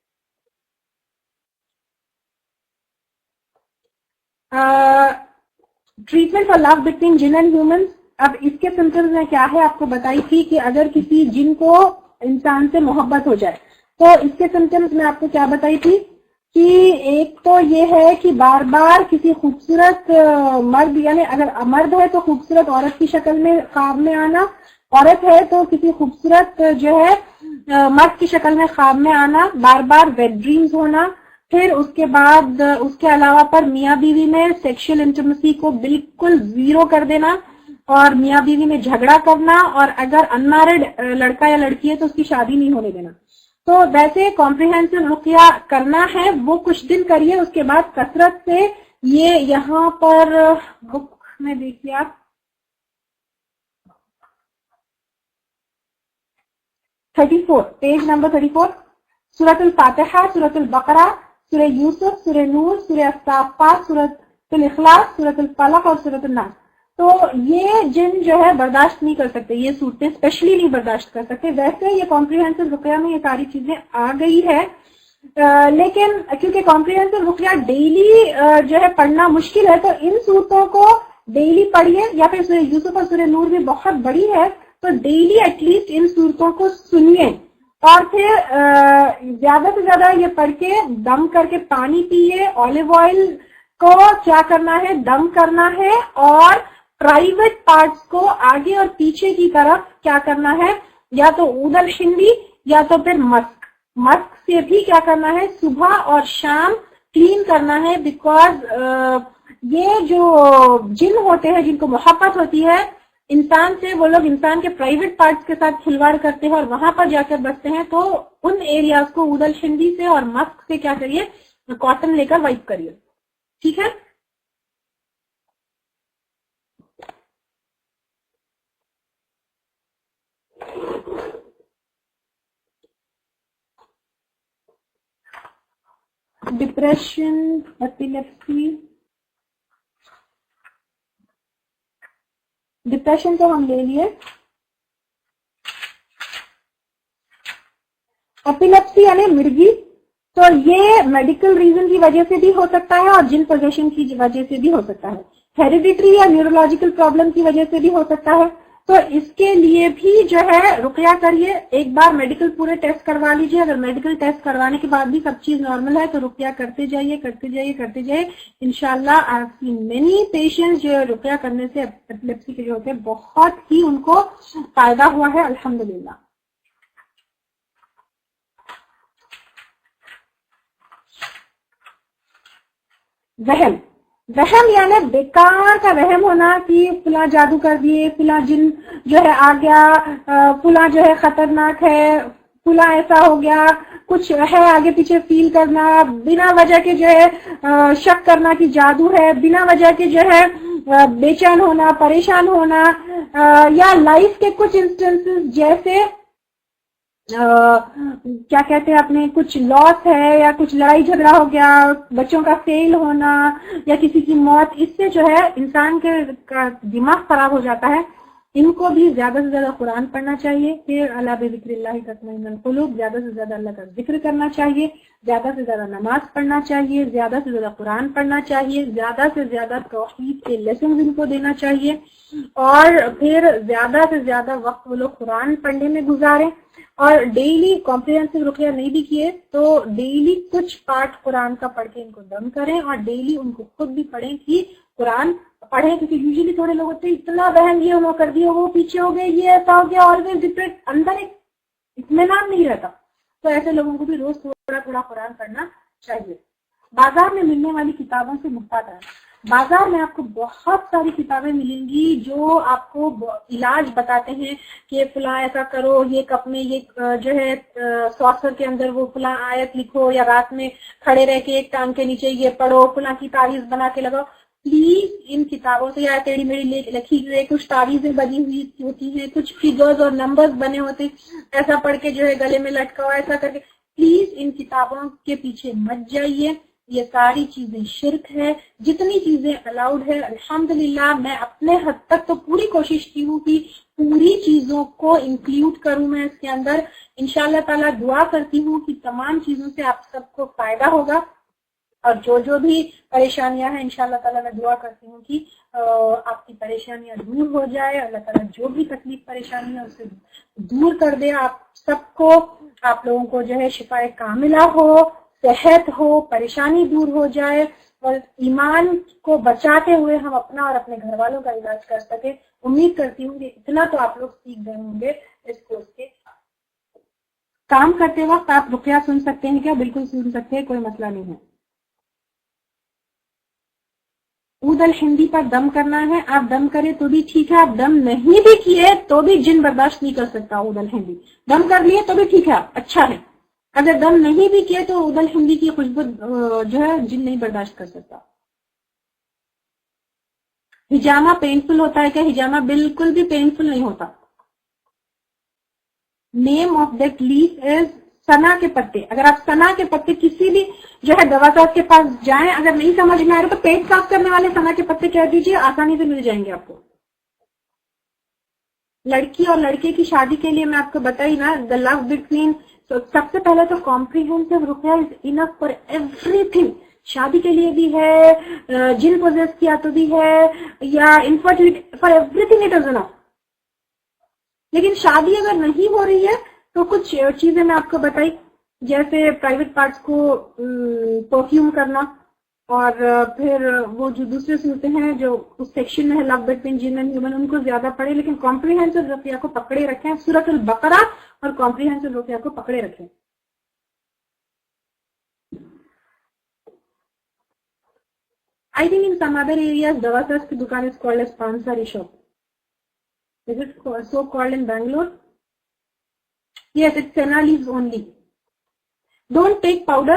ट्रीटमेंट फॉर लव बिटवीन जिन एंड ह्यूमंस। अब इसके सिम्टम्स में क्या है, आपको बताई थी कि अगर किसी जिन को इंसान से मोहब्बत हो जाए, तो इसके सिम्टम्स में आपको क्या बताई थी कि एक तो ये है कि बार बार किसी खूबसूरत मर्द, यानी अगर मर्द है तो खूबसूरत औरत की शक्ल में ख्वाब में आना, औरत है तो किसी खूबसूरत जो है मर्द की शक्ल में ख्वाब में आना, बार बार वेट ड्रीम्स होना, फिर उसके बाद उसके अलावा पर मियाँ बीवी में सेक्सुअल इंटीमेसी को बिल्कुल 0 कर देना और मियाँ बीवी में झगड़ा करना, और अगर अनमैरिड लड़का या लड़की है तो उसकी शादी नहीं होने देना। तो वैसे कॉम्प्रिहेंसिव रुक़या करना है, वो कुछ दिन करिए, उसके बाद कसरत से ये यहाँ पर बुक में देखिए आप 34, पेज नंबर 34, सूरत अल फातिहा, सूरत अल बकरा, सूरह यूसुफ, सूरह नूर, सूरह साफ़ात, सूरत अल इखलास, सूरत अल फलक और सूरत अल नास। तो ये जिन जो है बर्दाश्त नहीं कर सकते, ये सूरतें स्पेशली नहीं बर्दाश्त कर सकते। वैसे ये कॉम्प्रिहेंसिव रुक़या में ये सारी चीजें आ गई है, लेकिन क्योंकि कॉम्प्रिहेंसिव रुक़या डेली जो है पढ़ना मुश्किल है, तो इन सूरतों को डेली पढ़िए, या फिर सूरह यूसुफ और सूरह नूर भी बहुत बड़ी है, तो डेली एटलीस्ट इन सूरतों को सुनिए, और फिर ज्यादा से ज्यादा ये पढ़ के दम करके पानी पिए। ऑलिव ऑयल को क्या करना है, दम करना है, और प्राइवेट पार्ट्स को आगे और पीछे की तरफ क्या करना है, या तो ऊदल हिंदी या तो फिर मस्क, मस्क से भी क्या करना है, सुबह और शाम क्लीन करना है। बिकॉज ये जो जिन होते हैं जिनको मोहब्बत होती है इंसान से, वो लोग इंसान के प्राइवेट पार्ट्स के साथ खिलवाड़ करते हैं और वहां पर जाकर बसते हैं, तो उन एरियाज को ऊदल हिंदी से और मस्क से क्या करिए, कॉटन लेकर वाइप करिए, ठीक है। डिप्रेशन, एपिलेप्सी, डिप्रेशन तो हम ले लिए, एपिलेप्सी यानी मिर्गी, तो ये मेडिकल रीजन की वजह से भी हो सकता है और जिन पोजेशन की वजह से भी हो सकता है, हेरिडिटरी या न्यूरोलॉजिकल प्रॉब्लम की वजह से भी हो सकता है। तो इसके लिए भी जो है रुकया करिए, एक बार मेडिकल पूरे टेस्ट करवा लीजिए, अगर मेडिकल टेस्ट करवाने के बाद भी सब चीज नॉर्मल है तो रुकया करते जाइए करते जाइए करते जाइए। इंशाल्लाह I have seen many patients जो रुकया करने से एपिलेप्सी के लिए होते हैं, बहुत ही उनको फायदा हुआ है अल्हम्दुलिल्लाह। वहम, वहम यानी बेकार का वहम होना कि फुला जादू कर दिए, फुला जिन जो है आ गया, फुला जो है खतरनाक है, फुला ऐसा हो गया, कुछ है आगे पीछे फील करना, बिना वजह के जो है शक करना कि जादू है, बिना वजह के जो है बेचैन होना, परेशान होना, या लाइफ के कुछ इंस्टेंसेस जैसे क्या कहते हैं अपने कुछ लॉस है या कुछ लड़ाई झगड़ा हो गया, बच्चों का फेल होना या किसी की मौत, इससे जो है इंसान का दिमाग खराब हो जाता है। इनको भी ज्यादा से ज्यादा कुरान पढ़ना चाहिए, फिर अला बिज़िक्रिल्लाहि तत्मइन्नुल कुलूब, ज्यादा से ज्यादा अल्लाह का जिक्र करना चाहिए, ज्यादा से ज्यादा नमाज पढ़ना चाहिए, ज्यादा से ज्यादा कुरान पढ़ना चाहिए, ज्यादा से ज्यादा तौहीद के लेसन इनको देना चाहिए, और फिर ज्यादा से ज्यादा वक्त वो लोग कुरान पढ़ने में गुजारें। और डेली कॉम्प्रिहेंसिव रुकया नहीं भी किए तो डेली कुछ पार्ट कुरान का पढ़ के इनको दम करें, और डेली उनको खुद भी पढ़ें कि कुरान पढ़ें, क्योंकि यूजुअली थोड़े लोग होते हैं इतना बहन ये वो कर दिया, वो पीछे हो गए, ये ऐसा हो गया, ऑलवेज डिप्रेस, अंदर एक इत्मीनान नहीं रहता। तो ऐसे लोगों को भी रोज थोड़ा थोड़ा कुरान पढ़ना चाहिए। बाजार में मिलने वाली किताबों से मुहतात है। बाजार में आपको बहुत सारी किताबें मिलेंगी जो आपको इलाज बताते हैं कि फला ऐसा करो, ये कप में ये जो है सॉसर के अंदर वो फला आयत लिखो, या रात में खड़े रह के एक टांग के नीचे ये पढ़ो, फला की तावीज बना के लगाओ। प्लीज इन किताबों से, या टेढ़ी मेढ़ी लिखी हुई कुछ तावीजें बनी हुई होती हैं, कुछ फिगर्स और नंबर्स बने होते, ऐसा पढ़ के जो है गले में लटकाओ, ऐसा करके, प्लीज इन किताबों के पीछे मत जाइए। ये सारी चीजें शिर्क है। जितनी चीजें अलाउड है अल्हम्दुलिल्लाह, मैं अपने हद तक तो पूरी कोशिश की हूँ कि पूरी चीजों को इंक्लूड करूं मैं इसके अंदर। इंशाल्लाह ताला दुआ करती हूँ कि तमाम चीजों से आप सबको फायदा होगा, और जो भी परेशानियां हैं इंशाल्लाह ताला मैं दुआ करती हूँ कि आपकी परेशानियां दूर हो जाए। अल्लाह ताला जो भी तकलीफ परेशानी है उससे दूर कर दे आप सबको, आप लोगों को जो है शिफाए कामिला हो, सेहत हो, परेशानी दूर हो जाए, और ईमान को बचाते हुए हम अपना और अपने घर वालों का इलाज कर सके। उम्मीद करती हूँ कि इतना तो आप लोग सीख गए होंगे इस कोर्स के। काम करते वक्त आप रुकया सुन सकते हैं क्या? बिल्कुल सुन सकते हैं, कोई मसला नहीं है। ऊद अल हिंदी पर दम करना है, आप दम करें तो भी ठीक है, आप दम नहीं भी किए तो भी जिन बर्दाश्त नहीं कर सकता ऊद अल हिंदी। दम कर लिए तो भी ठीक है, अच्छा है। अगर दम नहीं भी किए तो ऊद अल हिंदी की खुशबू जो है जिन नहीं बर्दाश्त कर सकता। हिजामा पेनफुल होता है क्या? हिजामा बिल्कुल भी पेनफुल नहीं होता। Name of that leaf is सना के पत्ते। अगर आप सना के पत्ते किसी भी जो है दवासाज के पास जाएं, अगर नहीं समझ में आ रहा तो पेट साफ करने वाले सना के पत्ते कह दीजिए, आसानी से मिल जाएंगे आपको। लड़की और लड़के की शादी के लिए मैं आपको बताई ना, द लव बिटवीन, तो सबसे पहले तो कॉम्प्रिहेंसिव रुकया इज इनफ फॉर एवरीथिंग। शादी के लिए भी है, जिन पोजेस किया तो भी है, या infertility, for everything it is enough. लेकिन शादी अगर नहीं हो रही है तो कुछ चीजें मैं आपको बताई, जैसे प्राइवेट पार्ट्स को परफ्यूम करना, और फिर वो जो दूसरे सूरतें हैं जो उस सेक्शन में है लव बिटवीन जिन एंड ह्यूमन, उनको ज्यादा पढ़े, लेकिन कॉम्प्रिहेंसिव रुकया को पकड़े रखें। सूरत अल बकरा और कॉम्प्रिहेंसिव रुकया को पकड़े रखें। I think in some other areas दवासाज की दुकान is called as pansari shop. Is it so called in Bangalore? Yes, it's senna leaves only. Don't take powder.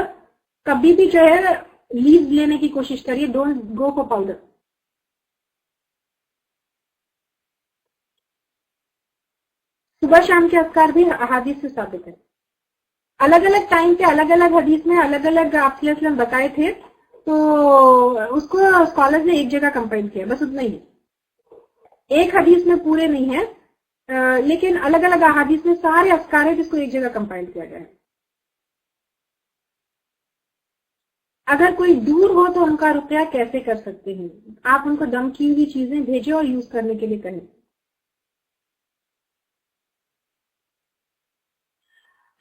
कभी भी जो है लीव्स लेने की कोशिश करिए, डोंट गो फॉर पाउडर। सुबह शाम के अज़कार भी अहादीस से साबित है। अलग अलग टाइम पे अलग अलग हदीस में अलग अलग आपने बताए थे, तो उसको स्कॉलर्स ने एक जगह कंपाइल किया, बस उतना ही। एक हदीस में पूरे नहीं है, लेकिन अलग अलग अहादीस में सारे अफकार है जिसको एक जगह कंपाइल किया गया है। अगर कोई दूर हो तो उनका रुपया कैसे कर सकते हैं? आप उनको दम की हुई चीजें भेजें और यूज करने के लिए कहें।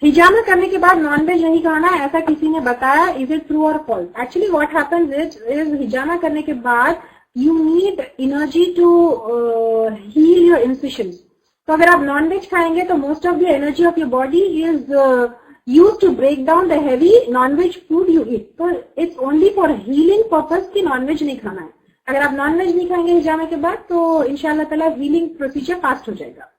हिजामा करने के बाद नॉनवेज नहीं खाना, ऐसा किसी ने बताया, is it true or false? Actually what happens is हिजामा करने के बाद you need energy to heal your incisions. तो अगर आप नॉनवेज खाएंगे तो most of the energy of your body is use to break down the heavy nonveg food you eat. तो it's only for healing purpose कि nonveg नहीं खाना है। अगर आप नॉनवेज नहीं खाएंगे हिजामा के बाद तो इंशाल्लाह ताला हीलिंग प्रोसीजर फास्ट हो जाएगा।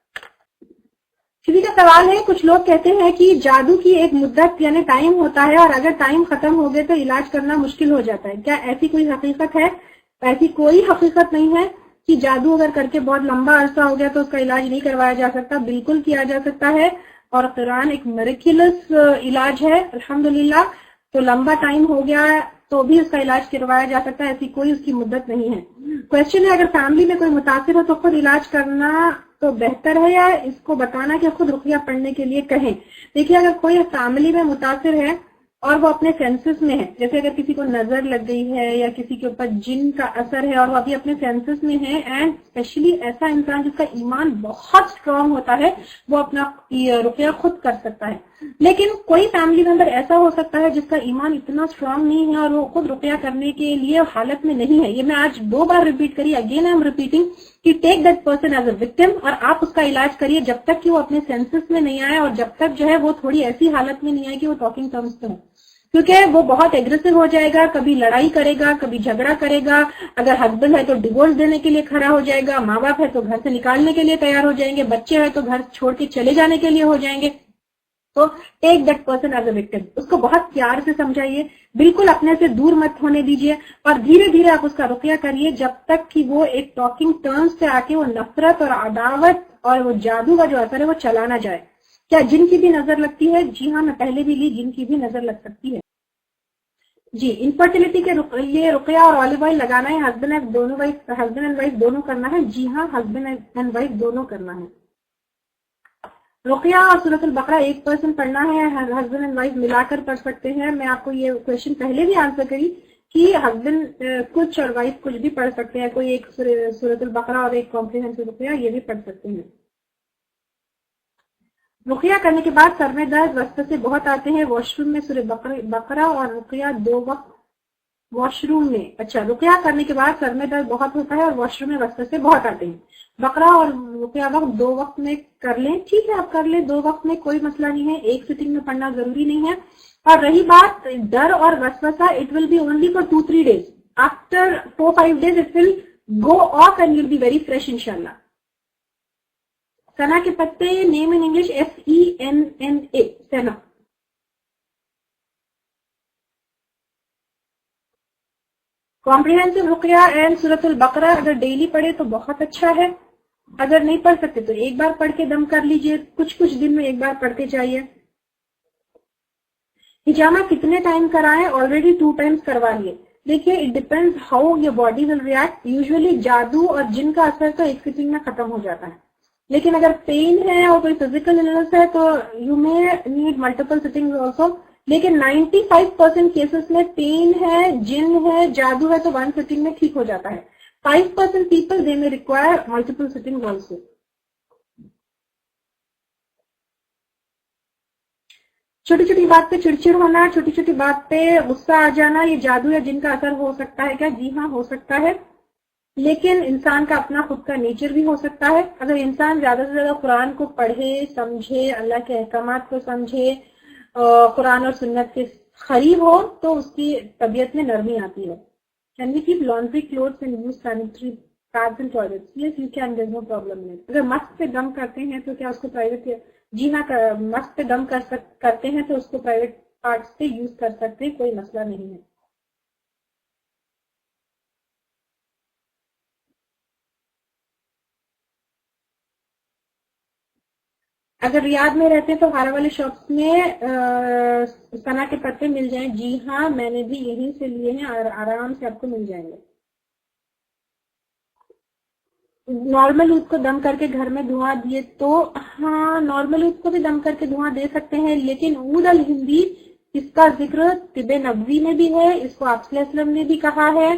किसी का सवाल है, कुछ लोग कहते हैं कि जादू की एक मुद्दत यानी टाइम होता है और अगर टाइम खत्म हो गए तो इलाज करना मुश्किल हो जाता है, क्या ऐसी कोई हकीकत है? ऐसी कोई हकीकत नहीं है कि जादू अगर करके बहुत लंबा अरसा हो गया तो उसका इलाज नहीं करवाया जा सकता, बिल्कुल किया जा सकता है। और कुरान एक मिरेकलस इलाज है अल्हम्दुलिल्लाह। तो लंबा टाइम हो गया तो भी उसका इलाज करवाया जा सकता है, ऐसी कोई उसकी मुद्दत नहीं है। क्वेश्चन है, अगर फैमिली में कोई मुतासिर हो तो खुद इलाज करना तो बेहतर है या इसको बताना कि खुद रुकिया पढ़ने के लिए कहें? देखिए, अगर कोई फैमिली में मुतासिर है और वो अपने सेंसेस में है, जैसे अगर किसी को नजर लग गई है या किसी के ऊपर जिन का असर है और वो अभी अपने सेंसेस में है, एंड स्पेशली ऐसा इंसान जिसका ईमान बहुत स्ट्रांग होता है, वो अपना रुकिया खुद कर सकता है। लेकिन कोई फैमिली मेंबर ऐसा हो सकता है जिसका ईमान इतना स्ट्रांग नहीं है और वो खुद रुकिया करने के लिए हालत में नहीं है। ये मैं आज 2 बार रिपीट करी, अगेन आई एम रिपीटिंग कि take that person as a victim और आप उसका इलाज करिए जब तक कि वो अपने सेंसेस में नहीं आए और जब तक जो है वो थोड़ी ऐसी हालत में नहीं आए कि वो टॉकिंग टर्म्स पे हो। क्योंकि वो बहुत एग्रेसिव हो जाएगा, कभी लड़ाई करेगा, कभी झगड़ा करेगा। अगर हस्बैंड है तो डिवोर्स देने के लिए खड़ा हो जाएगा, माँ बाप है तो घर से निकालने के लिए तैयार हो जाएंगे, बच्चे हैं तो घर छोड़ के चले जाने के लिए हो जाएंगे। तो take that person as a victim, उसको बहुत प्यार से समझाइए, बिल्कुल अपने से दूर मत होने दीजिए और धीरे धीरे आप उसका रुकिया करिए जब तक कि वो एक टॉकिंग टर्म्स पे आके वो नफरत और अदावत और वो जादू का जो असर है वो चला ना जाए। क्या जिन की भी नजर लगती है? जी हाँ, मैं पहले भी ली, जिन की भी नजर लग सकती है। जी, इनफर्टिलिटी के लिए रुकिया और ऑलिव ऑयल लगाना है, हस्बैंड एंड वाइफ दोनों करना है? जी हाँ, हस्बैंड एंड वाइफ दोनों करना है। रुकिया और सूरत अल बकरा एक पर्सन पढ़ना है, हस्बैंड एंड वाइफ मिलाकर पढ़ सकते हैं? मैं आपको ये क्वेश्चन पहले भी आंसर करी कि हस्बैंड कुछ और वाइफ कुछ भी पढ़ सकते हैं, कोई एक सूरत अल बकरा और एक कॉम्प्रिहेंसिव रुकिया ये भी पढ़ सकते हैं। रुकिया करने के बाद सर में दर्द वसवसे बहुत आते हैं, वॉशरूम में सूरत बकरा और रुकिया 2 वक्त वॉशरूम में, अच्छा, रुकिया करने के बाद सर में दर्द बहुत होता है और वॉशरूम में वसवसे बहुत आते हैं, बकरा और रुकिया वक्त 2 वक्त में कर लें? ठीक है, आप कर लें 2 वक्त में, कोई मसला नहीं है, एक सिटिंग में पढ़ना जरूरी नहीं है। और रही बात डर और वसवसा, it will be only for 2-3 days, after 4-5 days it will go off and will be very fresh इंशाल्लाह। सना के पत्ते, नेम इन इंग्लिश SENNA, सना। कॉम्प्रिहेंसिव रुकिया एंड सूरत अल बकरा अगर डेली पढ़े तो बहुत अच्छा है, अगर नहीं पढ़ सकते तो एक बार पढ़ के दम कर लीजिए, कुछ कुछ दिन में एक बार पढ़ते जाइए। हिजामा कितने टाइम कराएं? ऑलरेडी 2 times करवा लिए। देखिए, it depends how your body will react. Usually जादू और जिन का असर तो एक सिटिंग में खत्म हो जाता है, लेकिन अगर पेन है और कोई फिजिकल इलनेस है तो you may need multiple sittings also. लेकिन 95% केसेस में पेन है, जिन है, जादू है तो 1 सिटिंग में ठीक हो जाता है। 5% पीपल दे में रिक्वायर मल्टीपल सिटिंग्स ऑल्सो। छोटी छोटी बात पे चिड़चिड़ होना, छोटी छोटी बात पे गुस्सा आ जाना, ये जादू या जिन का असर हो सकता है क्या? जी हाँ, हो सकता है, लेकिन इंसान का अपना खुद का नेचर भी हो सकता है। अगर इंसान ज्यादा से ज्यादा कुरान को पढ़े, समझे, अल्लाह के अहकामात को समझे, कुरान और सुन्नत के करीब हो तो उसकी तबीयत में नरमी आती है। Can we keep laundry clothes and use sanitary pads in toilets? Yes you can, there is no problem in it. अगर मस्त पे दम करते हैं तो क्या उसको प्राइवेट? जी हाँ, मस्त पे दम करते हैं तो उसको प्राइवेट पार्ट्स पे यूज कर सकते हैं, कोई मसला नहीं है। अगर रियाद में रहते हैं तो हारा वाले शॉप्स में सना के पत्ते मिल जाएं। जी हाँ, मैंने भी यहीं से लिए हैं और आराम से आपको मिल जाएंगे। नॉर्मल ऊद को दम करके घर में धुआं दिए तो हाँ, नॉर्मल ऊद को भी दम करके धुआं दे सकते हैं, लेकिन ऊद अल हिंदी इसका जिक्र तिबे नबवी में भी है, इसको आप ने भी कहा है।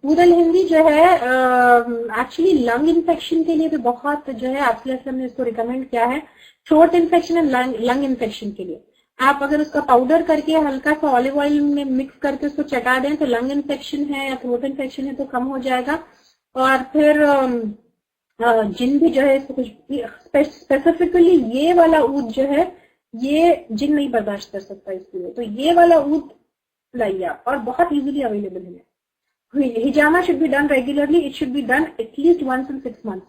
ऊद अल हिंदी जो है एक्चुअली लंग इन्फेक्शन के लिए भी बहुत जो है आप ने इसको रिकमेंड किया है, throat infection and lung infection के लिए। आप अगर उसका पाउडर करके हल्का सा ऑलिव ऑयल में मिक्स करके उसको चटा दें तो लंग इन्फेक्शन है या थ्रोट इन्फेक्शन है तो कम हो जाएगा। और फिर जिन भी जो है स्पेसिफिकली ये वाला ऊद जो है ये जिन नहीं बर्दाश्त कर सकता इसके लिए, तो ये वाला ऊद लाइए आप, और बहुत इजीली अवेलेबल है। हिजामा should be done regularly, it should be done at least once in 6 months।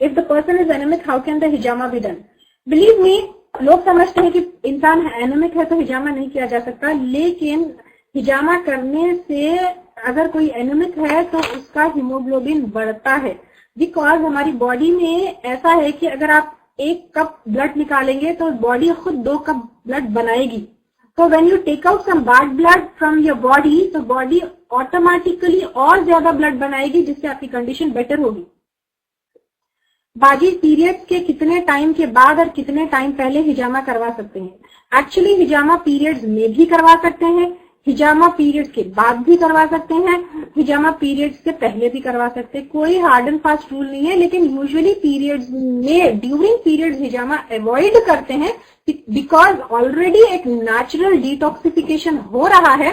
If the person is anaemic how can the हिजामा बी डन? बिलीव मी, लोग समझते हैं कि इंसान एनेमिक है तो हिजामा नहीं किया जा सकता, लेकिन हिजामा करने से अगर कोई एनेमिक है तो उसका हीमोग्लोबिन बढ़ता है, बिकॉज हमारी बॉडी में ऐसा है कि अगर आप 1 कप ब्लड निकालेंगे तो बॉडी खुद 2 कप ब्लड बनाएगी। तो when you take out some bad blood from your body तो बॉडी ऑटोमेटिकली और ज्यादा ब्लड बनाएगी, जिससे आपकी कंडीशन बेटर होगी। बाजी, पीरियड्स के कितने टाइम के बाद और कितने टाइम पहले हिजामा करवा सकते हैं? एक्चुअली हिजामा पीरियड्स में भी करवा सकते हैं, हिजामा पीरियड्स के बाद भी करवा सकते हैं, हिजामा पीरियड्स से पहले भी करवा सकते हैं। कोई हार्ड एंड फास्ट रूल नहीं है, लेकिन यूजुअली पीरियड्स में ड्यूरिंग पीरियड्स हिजामा अवॉइड करते हैं बिकॉज ऑलरेडी एक नेचुरल डिटॉक्सिफिकेशन हो रहा है,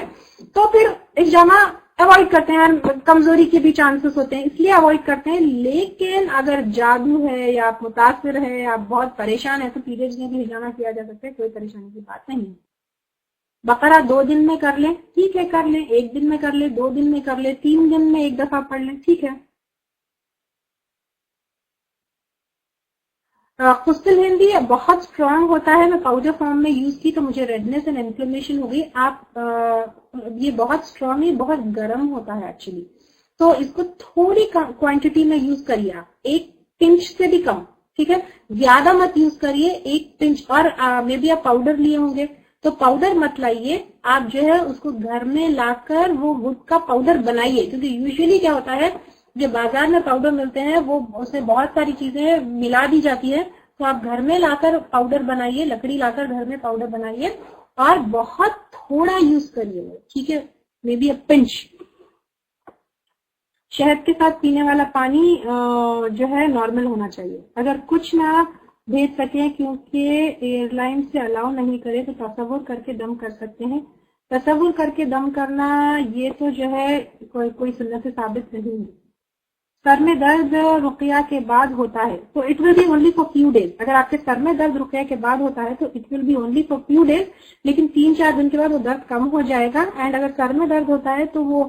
तो फिर हिजामा अवॉइड करते हैं। कमजोरी के भी चांसेस होते हैं, इसलिए अवॉइड करते हैं। लेकिन अगर जादू है या आप मुतासिर है या आप बहुत परेशान है तो पीरियड्स में भी हिजामा किया जा सकता है, कोई परेशानी की बात नहीं है। बकरा 2 दिन में कर ले, ठीक है, कर ले। 1 दिन में कर ले, 2 दिन में कर ले, 3 दिन में 1 दफा पढ़ ले, ठीक है। कुस्तुल हिंदी बहुत स्ट्रांग होता है, मैं पाउडर फॉर्म में यूज की तो मुझे रेडनेस एंड इन्फ्लेमेशन हो गई। आप ये बहुत स्ट्रांग है, बहुत गर्म होता है एक्चुअली, तो इसको थोड़ी क्वांटिटी में यूज करिए आप, 1 पिंच से भी कम, ठीक है, ज्यादा मत यूज करिए, 1 पिंच। और मे बी आप पाउडर लिए होंगे तो पाउडर मत लाइए, आप जो है उसको घर में लाकर वो वुड का पाउडर बनाइए, क्योंकि यूजुअली क्या होता है जो बाजार में पाउडर मिलते हैं वो उसमें बहुत सारी चीजें मिला दी जाती है, तो आप घर में लाकर पाउडर बनाइए, लकड़ी लाकर घर में पाउडर बनाइए और बहुत थोड़ा यूज करिए, ठीक है, मे बी अ पिंच। शहद के साथ पीने वाला पानी जो है नॉर्मल होना चाहिए। अगर कुछ ना भेज सके क्योंकि एयरलाइन से अलाउ नहीं करे तो तसव्वुर करके दम कर सकते हैं। तसव्वुर करके दम करना ये तो जो है कोई सुन्नत से साबित नहीं है। सर में दर्द रुकिया के बाद होता है तो it will be only for few days. अगर आपके सर में दर्द रुकिया के बाद होता है तो it will be only for few days, लेकिन 3-4 दिन के बाद वो दर्द कम हो जाएगा। एंड अगर सर में दर्द होता है तो वो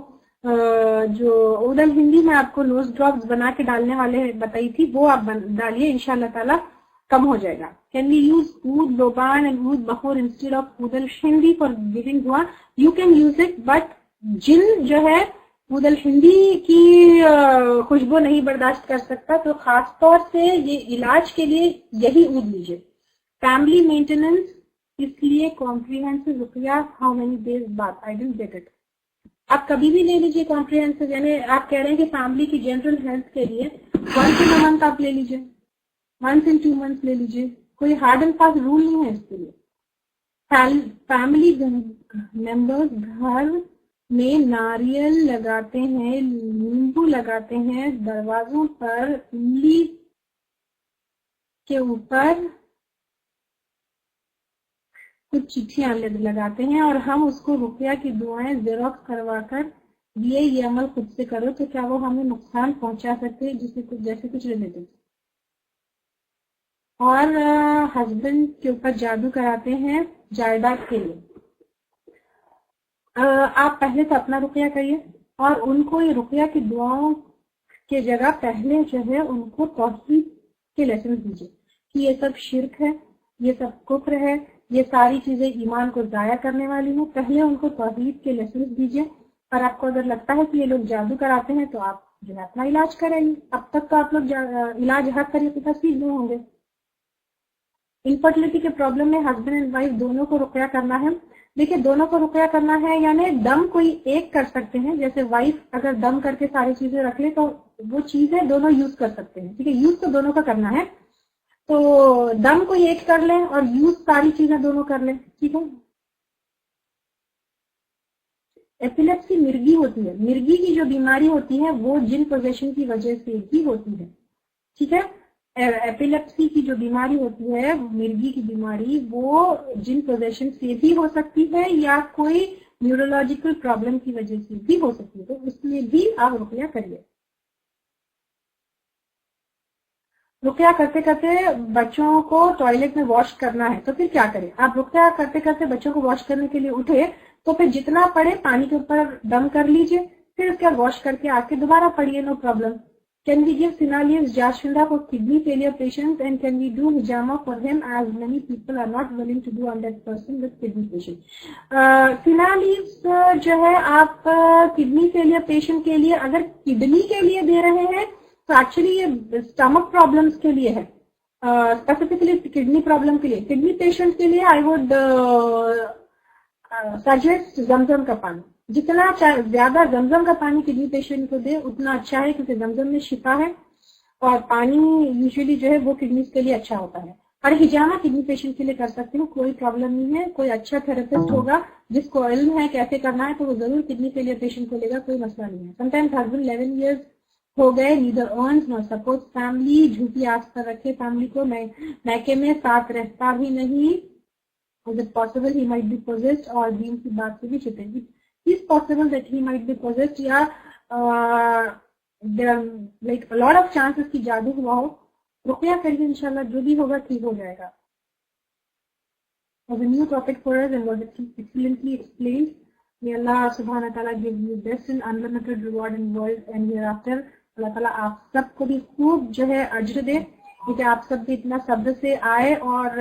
जो ऊद अल हिंदी में आपको नोज ड्रॉप्स बना के डालने वाले बताई थी वो आप डालिए, इंशाल्लाह ताला कम हो जाएगा। कैन वी यूज ऊद लोबान एंड ऊद बखूर इंस्टेड ऑफ ऊद अल हिंदी फॉर गिविंग दुआ? You can use it, but जिन जो है ऊद अल हिंदी की खुशबू नहीं बर्दाश्त कर सकता तो खास तौर से ये इलाज के लिए यही ऊद लीजिए। फैमिली मेंटेनेंस, इसलिए कॉम्प्रिहेंसिव रुकिया हाउ मेनी डेज बाद? I didn't get it. आप कभी भी ले लीजिए कॉम्प्रिहेंसिव, यानी आप कह रहे हैं कि फैमिली की जनरल हेल्थ के लिए 1 इन a month आप ले लीजिए, 1 in 2 months ले लीजिए, कोई हार्ड एंड फास्ट रूल नहीं है इसके लिए। फैमिली मेंबर्स घर में नारियल लगाते हैं, नींबू लगाते हैं, दरवाजों पर उंगली के ऊपर कुछ चिट्ठियां लगाते हैं और हम उसको रुकिया की दुआएं जेरोक्स करवा कर दिए, ये अमल खुद से करो तो क्या वो हमें नुकसान पहुंचा सकते हैं? जैसे कुछ रिलेटिव और हस्बैंड के ऊपर जादू कराते हैं जायदाद के लिए। आप पहले तो अपना रुकिया करिए और उनको ये रुकिया की दुआओं के जगह पहले जो है उनको तौहीद के लेसन दीजिए कि ये सब शिर्क है, ये सब कुफ्र है, ये सारी चीजें ईमान को जाया करने वाली हैं। पहले उनको तौहीद के लेसन दीजिए और आपको अगर लगता है कि ये लोग जादू कराते हैं तो आप जो है अपना इलाज कराइए। अब तक तो आप लोग इलाज हर तरीके का सीख गए होंगे, इनफर्टिलिटी के प्रॉब्लम में हस्बैंड एंड वाइफ दोनों को रुकया करना है। देखिए दोनों को रुकया करना है यानी दम कोई एक कर सकते हैं, जैसे वाइफ अगर दम करके सारी चीजें रख ले तो वो चीजें दोनों यूज कर सकते हैं, ठीक है, यूज तो दोनों का करना है। तो दम कोई एक कर ले और यूज सारी चीजें दोनों कर ले, ठीक है। एपिलेप्सी मिर्गी होती है, मिर्गी की जो बीमारी होती है वो जिन पोजेशन की वजह से ही होती है, ठीक है। एपिलेप्सी की जो बीमारी होती है, मिर्गी की बीमारी, वो जिन पोजेशन से भी हो सकती है या कोई न्यूरोलॉजिकल प्रॉब्लम की वजह से भी हो सकती है, तो उसमें भी आप रुकया करिए। रुकया करते करते बच्चों को टॉयलेट में वॉश करना है तो फिर क्या करें? आप रुकया करते करते बच्चों को वॉश करने के लिए उठे तो फिर जितना पड़े पानी के ऊपर दम कर लीजिए, फिर उसके बाद वॉश करके आके दोबारा पढ़िए, no problem. Can we give Sinalius Jashunda for kidney failure patients and can we do hijama for him as many people are not willing to do on that person with kidney patient? Sinalius जो है आप kidney failure patient के लिए अगर kidney के लिए दे रहे हैं तो एक्चुअली ये स्टमक प्रॉब्लम्स के लिए है, स्पेसिफिकली किडनी प्रॉब्लम के लिए। किडनी पेशेंट के लिए आई वुड सजेस्ट जमजम का पानी, जितना ज्यादा जमजम का पानी किडनी पेशेंट को दे उतना अच्छा है, क्योंकि जमजम में शिफा है और पानी यूजुअली जो है वो किडनी के लिए अच्छा होता है। और हिजामा किडनी पेशेंट के लिए कर सकते हो, कोई प्रॉब्लम नहीं है। कोई अच्छा थेरेपिस्ट होगा जिसको इल्म है कैसे करना है तो वो जरूर किडनी फेलियर पेशेंट को लेगा, कोई मसला नहीं है। समटाइम्स हस्बैंड 11 years हो गए, neither earns not support family, झूठी आस पर रखे फैमिली को, मैके में साथ रहता भी नहीं। Is it possible he might be possessed और दीन की बात से भी छिपेगी? It's possible that he might be possessed या there are like a lot of chances कि जादू हुआ हो। रुकया करिए, इंशाल्लाह जो भी होगा ठीक हो जाएगा। Was a new topic for us and was excellently explained. May Allah subhanahu wa ta'ala give you best and unlimited reward in world and hereafter. अल्लाह ताला आप सबको भी खूब जो है अज्र दे, क्योंकि आप सब भी इतना सब्र से आए और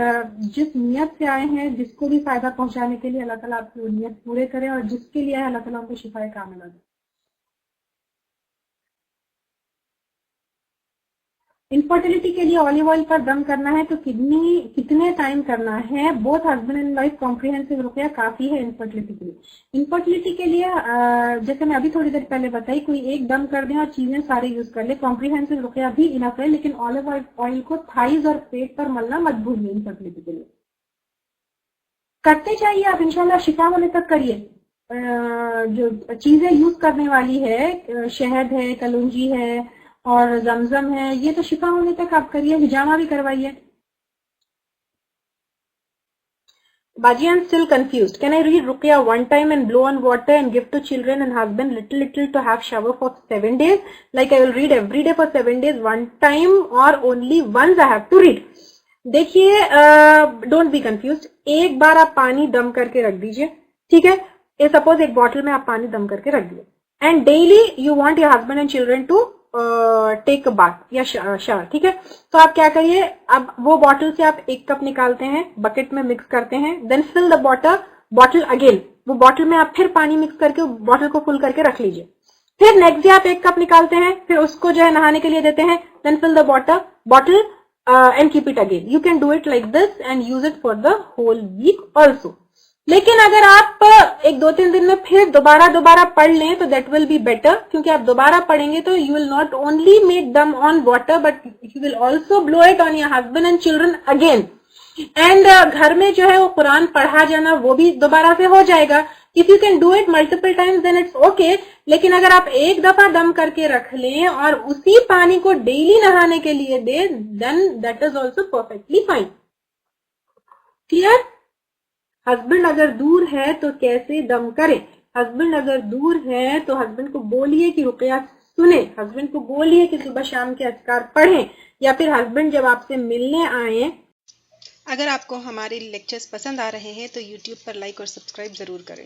जिस नियत से आए हैं, जिसको भी फायदा पहुंचाने के लिए, अल्लाह ताला आपकी वो नियत पूरे करे और जिसके लिए आए अल्लाह ताला उनको शिफाए कामिला दे। इनफर्टिलिटी के लिए ऑलिव ऑयल पर दम करना है तो कितने टाइम करना है? Both husband and wife comprehensive रुकया काफी है इनफर्टिलिटी के लिए। इनफर्टिलिटी के लिए जैसे मैं अभी थोड़ी देर पहले बताई, कोई एक दम कर दें और चीजें सारे यूज कर ले, कॉम्प्रिहेंसिव रुकया भी इनफ है। लेकिन ऑलिव ऑयल को थाइज और पेट पर मलना मत भूलिए इनफर्टिलिटी के लिए। करते चाहिए आप, इंशाल्लाह शिफा होने तक करिए। जो चीजें यूज करने वाली है, शहद है, कलौंजी है और जमजम है, ये तो शिफा होने तक आप करिए। हिजामा भी करवाइए। Baji, I'm still confused. Can I read Ruqya one time and blow on water and give to children and husband little to have shower for 7 days? Like I will read every day for 7 days one time or only once I have to read? देखिए, don't be confuse. एक बार आप पानी दम करके रख दीजिए, ठीक है। ये सपोज एक बॉटल में आप पानी दम करके रख दिए and daily you want your husband and children to take a bath या शावर, ठीक है। तो आप क्या करिए, अब वो बॉटल से आप 1 कप निकालते हैं, बकेट में मिक्स करते हैं, then fill the bottle again. वो बॉटल में आप फिर पानी मिक्स करके बॉटल को फुल करके रख लीजिए। फिर नेक्स्ट डे आप 1 कप निकालते हैं, फिर उसको जो है नहाने के लिए देते हैं, then fill the bottle and keep it again. You can do it like this and use it for the whole week also. लेकिन अगर आप 1-2-3 दिन में फिर दोबारा पढ़ लें तो that will be better, क्योंकि आप दोबारा पढ़ेंगे तो you will not only make them on water but you will also blow it on your husband and children again. And घर में जो है वो कुरान पढ़ा जाना वो भी दोबारा से हो जाएगा। If you can do it multiple times then it's okay. लेकिन अगर आप एक दफा दम करके रख लें और उसी पानी को डेली नहाने के लिए दें, then that is also perfectly fine. Clear? Husband अगर दूर है तो कैसे दम करें? हस्बैंड अगर दूर है तो हस्बैंड को बोलिए कि रुकया सुने, हस्बैंड को बोलिए कि सुबह शाम के अज़कार पढ़ें, या फिर हस्बैंड जब आपसे मिलने आए। अगर आपको हमारे लेक्चर्स पसंद आ रहे हैं तो YouTube पर लाइक और सब्सक्राइब जरूर करें।